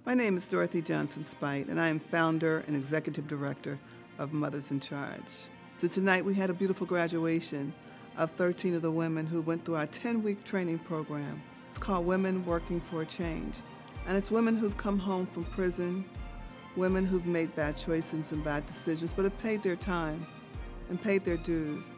My name is Dorothy Johnson Spite, and I am founder and executive director of Mothers in Charge. So tonight we had a beautiful graduation of 13 of the women who went through our 10-week training program. It's called Women Working for a Change. And it's women who've come home from prison, women who've made bad choices and bad decisions, but have paid their time and paid their dues.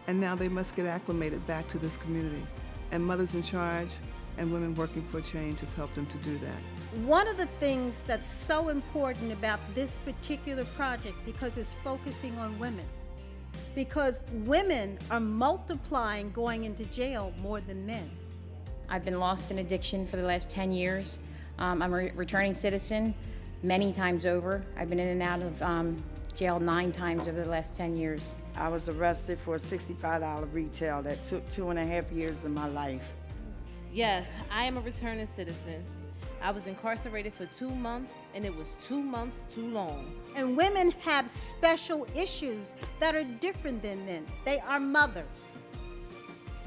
And now they must get acclimated back to this community. And Mothers in Charge and Women Working for a Change has helped them to do that. One of the things that's so important about this particular project, because it's focusing on women, because women are multiplying going into jail more than men. I've been lost in addiction for the last 10 years. I'm a returning citizen many times over. I've been in and out of jail 9 times over the last 10 years. I was arrested for a $65 retail that took 2.5 years of my life. Yes, I am a returning citizen. I was incarcerated for 2 months, and it was 2 months too long. And women have special issues that are different than men. They are mothers.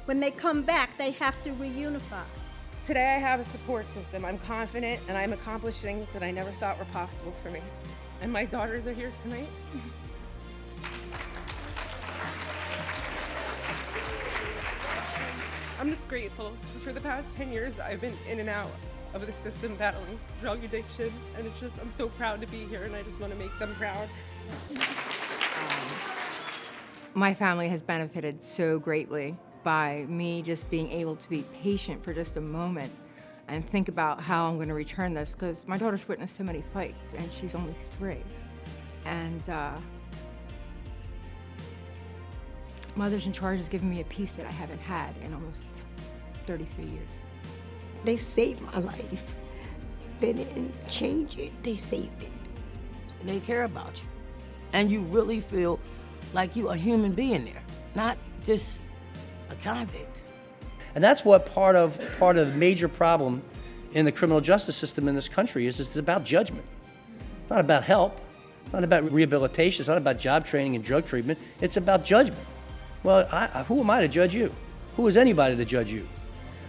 When they come back, they have to reunify. Today I have a support system. I'm confident and I'm accomplishing things that I never thought were possible for me. And my daughters are here tonight. I'm just grateful because for the past 10 years I've been in and out of the system battling drug addiction, and I'm so proud to be here, and I just want to make them proud. My family has benefited so greatly by me just being able to be patient for just a moment and think about how I'm going to return this, because my daughter's witnessed so many fights and she's only 3. And Mothers in Charge has given me a peace that I haven't had in almost 33 years. They saved my life. They didn't change it, they saved it. They care about you. And you really feel like you're a human being there, not just a convict. And that's what part of the major problem in the criminal justice system in this country is. It's about judgment. It's not about help. It's not about rehabilitation. It's not about job training and drug treatment. It's about judgment. Well, who am I to judge you? Who is anybody to judge you?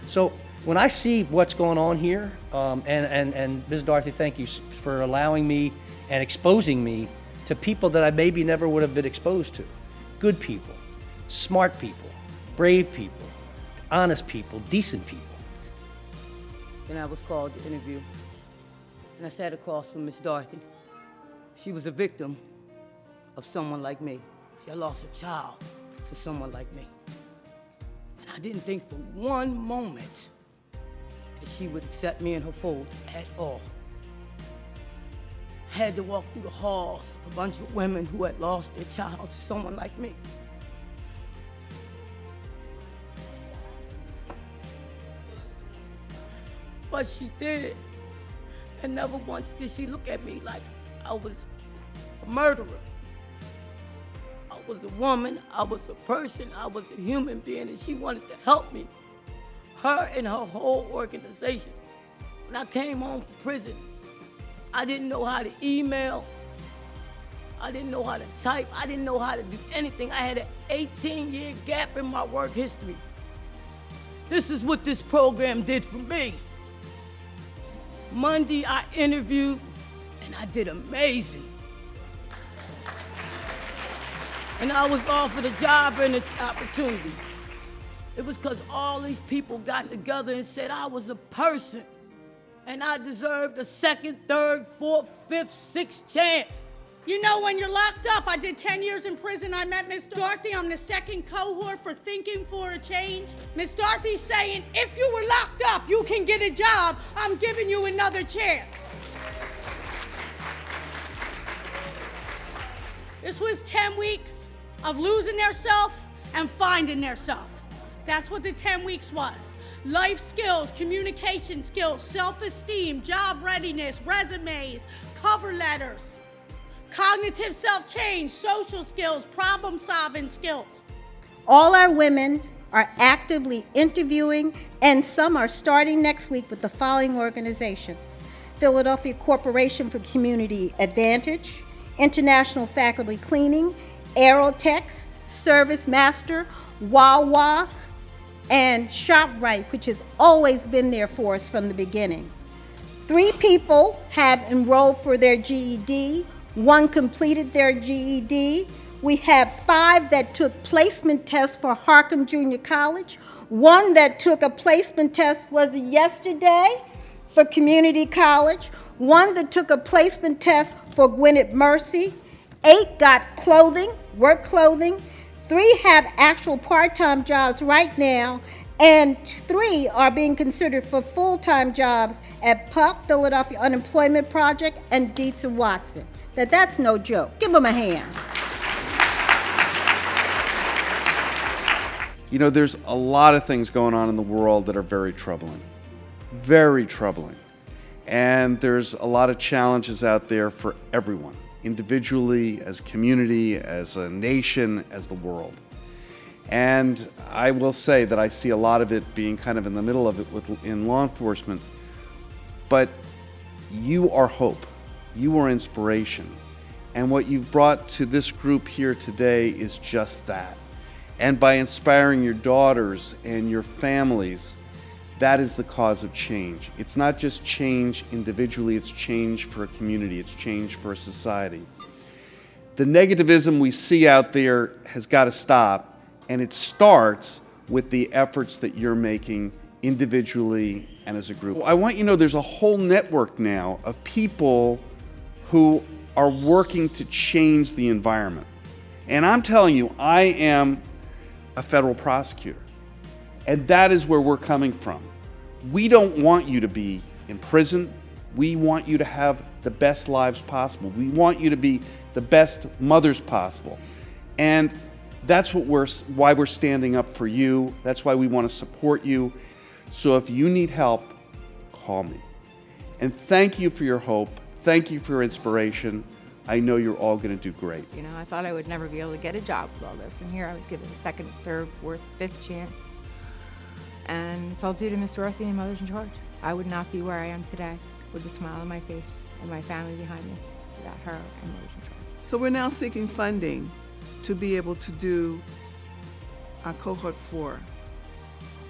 So when I see what's going on here, and Ms. Dorothy, thank you for allowing me and exposing me to people that I maybe never would have been exposed to. Good people, smart people, brave people, honest people, decent people. Then I was called to interview, and I sat across from Miss Dorothy. She was a victim of someone like me. She had lost a child to someone like me. And I didn't think for one moment that she would accept me in her fold at all. I had to walk through the halls of a bunch of women who had lost their child to someone like me. But she did. And never once did she look at me like I was a murderer. I was a woman, I was a person, I was a human being, and she wanted to help me. Her and her whole organization. When I came home from prison, I didn't know how to email. I didn't know how to type. I didn't know how to do anything. I had an 18-year gap in my work history. This is what this program did for me. Monday, I interviewed, and I did amazing. And I was offered a job and an opportunity. It was because all these people got together and said I was a person, and I deserved a 2nd, 3rd, 4th, 5th, 6th chance. You know, when you're locked up, I did 10 years in prison. I met Miss Dorothy. I'm the 2nd cohort for Thinking for a Change. Miss Dorothy's saying, if you were locked up, you can get a job. I'm giving you another chance. This was 10 weeks of losing their self and finding their self. That's what the 10 weeks was. Life skills, communication skills, self-esteem, job readiness, resumes, cover letters, cognitive self-change, social skills, problem-solving skills. All our women are actively interviewing, and some are starting next week with the following organizations: Philadelphia Corporation for Community Advantage, International Faculty Cleaning, Aerotex, Service Master, Wawa, and ShopRite, which has always been there for us from the beginning. 3 people have enrolled for their GED. 1 completed their GED. We have 5 that took placement tests for Harcum Junior College. 1 that took a placement test, was it yesterday, for community college. 1 that took a placement test for Gwinnett Mercy. 8 got clothing, work clothing. 3 have actual part-time jobs right now, and 3 are being considered for full-time jobs at PUP, Philadelphia Unemployment Project, and Dietz and Watson. That's no joke. Give them a hand. You know, there's a lot of things going on in the world that are very troubling. Very troubling. And there's a lot of challenges out there for everyone, individually, as a community, as a nation, as the world. And I will say that I see a lot of it being kind of in the middle of it in law enforcement. But you are hope. You are inspiration. And what you've brought to this group here today is just that. And by inspiring your daughters and your families, that is the cause of change. It's not just change individually, it's change for a community, it's change for a society. The negativism we see out there has got to stop, and it starts with the efforts that you're making individually and as a group. I want you to know there's a whole network now of people who are working to change the environment. And I'm telling you, I am a federal prosecutor. And that is where we're coming from. We don't want you to be in prison. We want you to have the best lives possible. We want you to be the best mothers possible. And that's why we're standing up for you. That's why we want to support you. So if you need help, call me. And thank you for your hope. Thank you for your inspiration. I know you're all going to do great. You know, I thought I would never be able to get a job with all this, and here I was given a second, third, fourth, fifth chance. And it's all due to Miss Dorothy and Mothers in Charge. I would not be where I am today with a smile on my face and my family behind me without her and Mothers in Charge. So we're now seeking funding to be able to do our Cohort 4.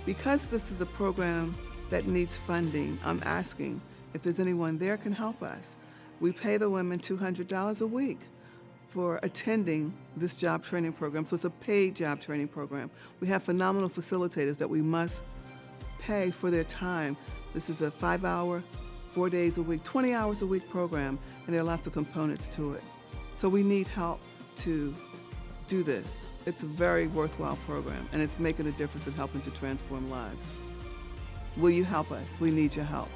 Because this is a program that needs funding, I'm asking if there's anyone there can help us. We pay the women $200 a week for attending this job training program. So it's a paid job training program. We have phenomenal facilitators that we must pay for their time. This is a 5-hour, 4 days a week, 20 hours a week program, and there are lots of components to it. So we need help to do this. It's a very worthwhile program, and it's making a difference in helping to transform lives. Will you help us? We need your help.